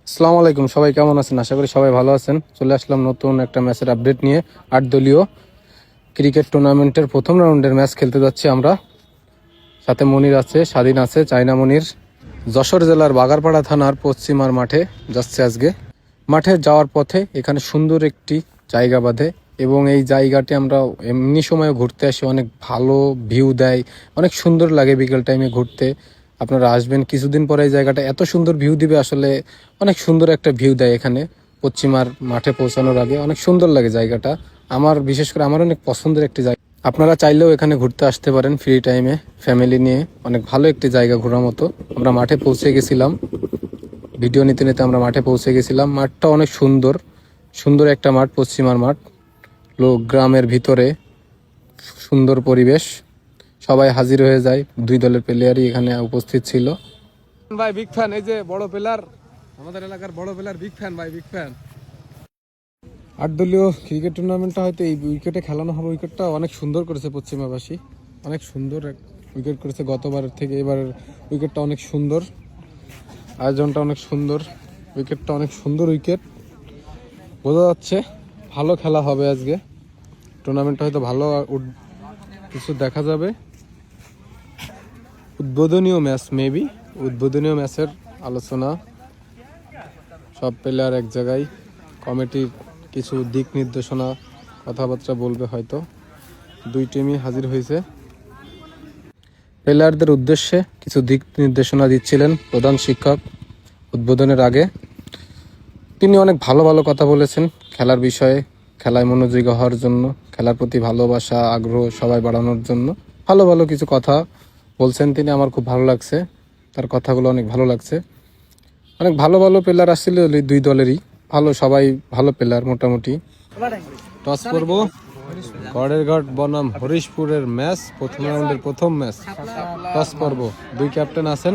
আসসালামু আলাইকুম, সবাই কেমন আছেন? আশা করি সবাই ভালো আছেন। চলে আসলাম নতুন একটা ম্যাচের আপডেট নিয়ে। 8 দলীয় ক্রিকেট টুর্নামেন্টের প্রথম রাউন্ডের ম্যাচ খেলতে যাচ্ছি আমরা। সাথে মনির আছে, স্বাধীন আছে, চায়না মনির। যশোর জেলার বাগারপাড়া থানার পশ্চিমার মাঠে যাচ্ছে আজকে। মাঠে যাওয়ার পথে এখানে সুন্দর একটি জায়গা বাঁধে এবং এই জায়গাটি আমরা এমনি সময় ঘুরতে আসি। অনেক ভালো ভিউ দেয়, অনেক সুন্দর লাগে বিকেল টাইমে ঘুরতে। আপনারা আসবেন, কিছুদিন পরে এই জায়গাটা এত সুন্দর ভিউ দিবে, আসলে অনেক সুন্দর একটা ভিউ দেয় এখানে। পশ্চিমার মাঠে পৌঁছানোর আগে অনেক সুন্দর লাগে জায়গাটা। আমার বিশেষ করে আমার অনেক পছন্দের একটি জায়গা। আপনারা চাইলেও এখানে ঘুরতে আসতে পারেন ফ্রি টাইমে ফ্যামিলি নিয়ে। অনেক ভালো একটি জায়গা ঘোরার মতো। আমরা মাঠে পৌঁছে গেছিলাম, ভিডিও নিতে নিতে আমরা মাঠে পৌঁছে গেছিলাম। মাঠটা অনেক সুন্দর, সুন্দর একটা মাঠ, পশ্চিমার মাঠ, লোক গ্রামের ভিতরে, সুন্দর পরিবেশ। সবাই হাজির হয়ে যায়, দুই দলের প্লেয়ারই এখানে উপস্থিত ছিল। ভাই বিগ ফ্যান, এই যে বড় প্লেয়ার, আমাদের এলাকার বড় প্লেয়ার, বিগ ফ্যান ভাই, বিগ ফ্যান। 8 দলীয় ক্রিকেট টুর্নামেন্টটা হয়তো এই উইকেটে খেলানো হবে। উইকেটটা অনেক সুন্দর করেছে পশ্চিমাবাসী, অনেক সুন্দর উইকেট করেছে গতবারের থেকে। এবারের উইকেটটা অনেক সুন্দর, আয়োজনটা অনেক সুন্দর, উইকেটটা অনেক সুন্দর উইকেট। বোঝা যাচ্ছে ভালো খেলা হবে আজকে। টুর্নামেন্টটা হয়তো ভালো কিছু দেখা যাবে। উদ্বোধনীয় ম্যাচ, মেবি উদ্বোধনীয় ম্যাচের আলোচনা, সব প্লেয়ার এক জায়গায়, কমিটির কিছু দিক নির্দেশনা, কথাবার্তা বলবে হয়তো। দুই টিমই হাজির হয়েছে। প্লেয়ারদের উদ্দেশ্যে কিছু দিক নির্দেশনা দিচ্ছিলেন প্রধান শিক্ষক উদ্বোধনের আগে। তিনি অনেক ভালো ভালো কথা বলেছেন খেলার বিষয়ে, খেলায় মনোযোগী হওয়ার জন্য, খেলার প্রতি ভালোবাসা আগ্রহ সবাই বাড়ানোর জন্য ভালো ভালো কিছু কথা বলছেন তিনি। আমার খুব ভালো লাগছে, তার কথাগুলো অনেক ভালো লাগছে। অনেক ভালো ভালো প্লেয়ার আসছিল দুই দলেরই, ভালো, সবাই ভালো প্লেয়ার মোটামুটি। টস করব, গড়ের ঘাট বনাম হরিশপুরের ম্যাচ, প্রথম রাউন্ডের প্রথম ম্যাচ। টস করব, দুই ক্যাপ্টেন আছেন।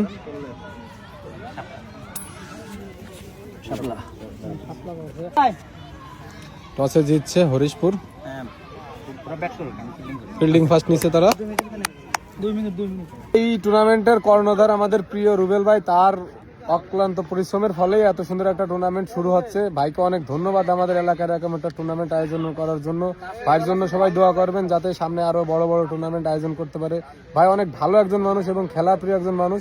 টসে জিতছে হরিশপুর, ফিল্ডিং ফার্স্ট নিচ্ছে তারা। এই টুর্নামেন্টের কর্ণধার আমাদের প্রিয় রুবেল ভাই, তার অক্লান্ত পরিশ্রমের ফলেই এত সুন্দর একটা টুর্নামেন্ট শুরু হচ্ছে। ভাইকে অনেক ধন্যবাদ আমাদের এলাকার এরকম একটা টুর্নামেন্ট আয়োজন করার জন্য। ভাইয়ের জন্য সবাই দোয়া করবেন যাতে সামনে আরো বড় বড় টুর্নামেন্ট আয়োজন করতে পারে। ভাই অনেক ভালো একজন মানুষ এবং খেলাপ্রিয় একজন মানুষ।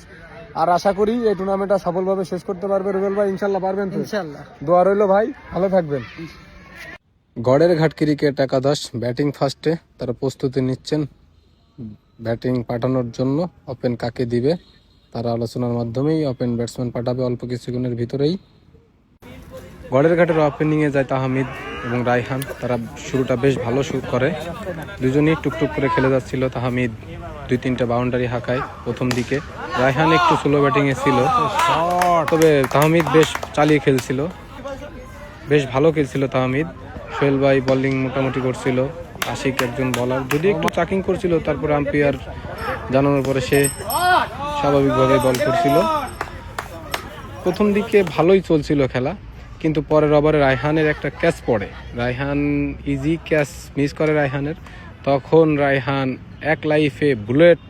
আর আশা করি এই টুর্নামেন্টটা সফলভাবে শেষ করতে পারবে রুবেল ভাই। ইনশাল্লাহ পারবেন তো? ইনশাল্লাহ, দোয়া রইল ভাই, ভালো থাকবেন। গড়ের ঘাট ক্রিকেট একাদশ ব্যাটিং ফার্স্টে, তারা প্রস্তুতি নিচ্ছেন ব্যাটিং পাঠানোর জন্য। ওপেন কাকে দিবে তারা আলোচনার মাধ্যমেই ওপেন ব্যাটসম্যান পাঠাবে অল্প কিছুক্ষণের ভিতরেই। গড়ের ঘাটের ওপেনিংয়ে যায় তাহমিদ এবং রায়হান। তারা শুরুটা বেশ ভালো শুরু করে, দুজনেই টুকটুক করে খেলে যাচ্ছিল। তাহমিদ 2-3টা বাউন্ডারি হাঁকায় প্রথম দিকে। রায়হান একটু স্লো ব্যাটিংয়ে ছিল, তবে তাহমিদ বেশ চালিয়ে খেলছিল, বেশ ভালো খেলছিল তাহমিদ। সোহেল ভাই বোলিং মোটামুটি করছিল, আশিক একজন বলার যদি একটু চাকিং করছিল, তারপরে আম্পায়ার জানানোর পরে সে স্বাভাবিকভাবে বল করছিল। প্রথম দিকে ভালোই চলছিল খেলা, কিন্তু পরের ওভারে রায়হানের একটা ক্যাচ পড়ে। রায়হান ইজি ক্যাচ মিস করে রায়হানের। তখন রায়হান এক লাইফে বুলেট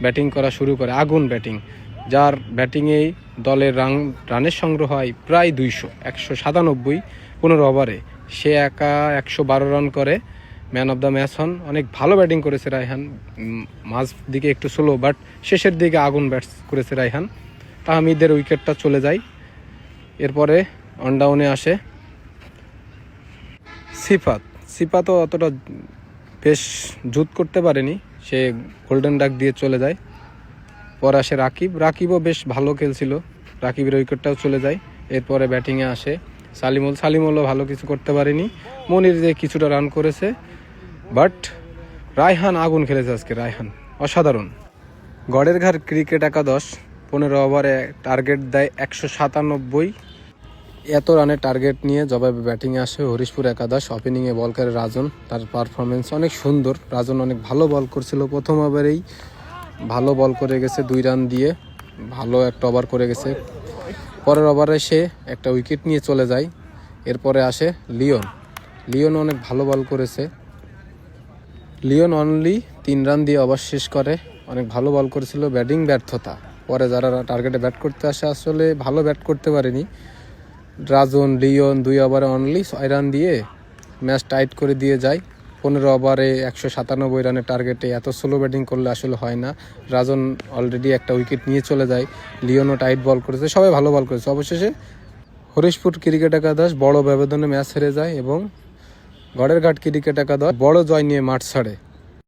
ব্যাটিং করা শুরু করে, আগুন ব্যাটিং, যার ব্যাটিংয়েই দলের রানের সংগ্রহ হয় প্রায় 197 15 ওভারে। সে একা 112 রান করে ম্যান অফ দ্য ম্যাচ হন। অনেক ভালো ব্যাটিং করেছে রায়হান, মাঝ দিকে একটু স্লো, বাট শেষের দিকে আগুন ব্যাটস করেছে রায়হান। তাহমিদের উইকেটটা চলে যায়। এরপরে অনডাউনে আসে সিফাতও অতটা বেশ জুত করতে পারেনি, সে গোল্ডেন ডাক দিয়ে চলে যায়। পরে আসে রাকিবও বেশ ভালো খেলছিল, রাকিবের উইকেটটাও চলে যায়। এরপরে ব্যাটিংয়ে আসে সালিমুলও ভালো কিছু করতে পারেনি। মনির যে কিছুটা রান করেছে, বাট রায়হান আগুন খেলেছে আজকে, রায়হান অসাধারণ। গড়ের ঘাট ক্রিকেট একাদশ 15 ওভারে টার্গেট দেয় 197। এত রানের টার্গেট নিয়ে জবাবে ব্যাটিংয়ে আসে হরিশপুর একাদশ। ওপেনিংয়ে বল করে রাজন, তার পারফরমেন্স অনেক সুন্দর। রাজন অনেক ভালো বল করছিল, প্রথম ওভারেই ভালো বল করে গেছে, 2 রান দিয়ে ভালো একটা ওভার করে গেছে। পরের ওভারে সে একটা উইকেট নিয়ে চলে যায়। এরপরে আসে লিওন অনেক ভালো বল করেছে। লিওন অনলি 3 রান দিয়ে ওভার শেষ করে। অনেক ভালো বল করেছিল, ব্যাটিং ব্যর্থতা। পরে যারা টার্গেটে ব্যাট করতে আসে আসলে ভালো ব্যাট করতে পারেনি। রাজন, লিওন 2 ওভারে অনলি 6 রান দিয়ে ম্যাচ টাইট করে দিয়ে যায়। 15 ওভারে 197 রানের টার্গেটে এত স্লো ব্যাটিং করলে আসলে হয় না। রাজন অলরেডি একটা উইকেট নিয়ে চলে যায়, লিওনও টাইট বল করেছে, সবাই ভালো বল করেছে। অবশেষে হরিশপুর ক্রিকেট একাদশ বড় ব্যবধানে ম্যাচ হেরে যায় এবং গড়েরঘাট ক্রিকেট একাদশ বড় জয় নিয়ে মাঠ ছাড়ে।